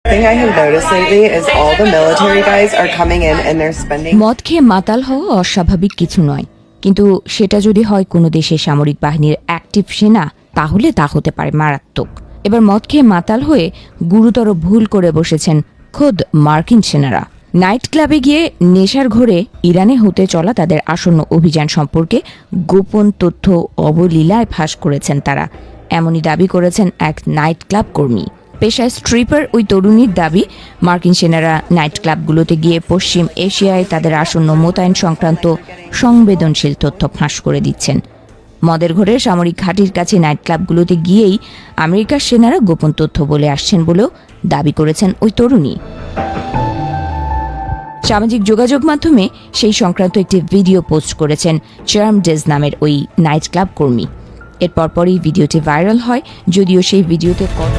thing I have noticed lately is all the military guys are coming in and they're spending. মদ খেয়ে মাতাল হওয়া অস্বাভাবিক কিছু নয়, কিন্তু সেটা যদি হয় কোনো দেশের সামরিক বাহিনীর অ্যাক্টিভ সেনা, তাহলে তা হতে পারে মারাত্মক। এবার মদ খেয়ে মাতাল হয়ে গুরুতর ভুল করে বসেছেন খোদ মার্কিন সেনারা। নাইট ক্লাবে গিয়ে নেশার ঘোরে ইরানে হতে চলা তাদের আসন্ন অভিযান সম্পর্কে গোপন তথ্য অবলীলায় ফাঁস করেছেন তারা, এমনই দাবি করেছেন এক নাইট ক্লাব কর্মী। পেশায় স্ট্রিপার ওই তরুণীর দাবি, মার্কিন সেনারা নাইট ক্লাবগুলোতে গিয়ে পশ্চিম এশিয়ায় তাদের আসন্ন মোতায়েন সংক্রান্ত সংবেদনশীল তথ্য ফাঁস করে দিচ্ছেন। মদের ঘরে সামরিক ঘাঁটির কাছে নাইট ক্লাবগুলোতে গিয়েই আমেরিকার সেনারা গোপন তথ্য বলে আসছেন বলেও দাবি করেছেন ওই তরুণী। সামাজিক যোগাযোগ মাধ্যমে সেই সংক্রান্ত একটি ভিডিও পোস্ট করেছেন চার্ম ডেজ নামের ওই নাইট ক্লাব কর্মী। এরপর পরই ভিডিওটি ভাইরাল হয়, যদিও সেই ভিডিওতে কত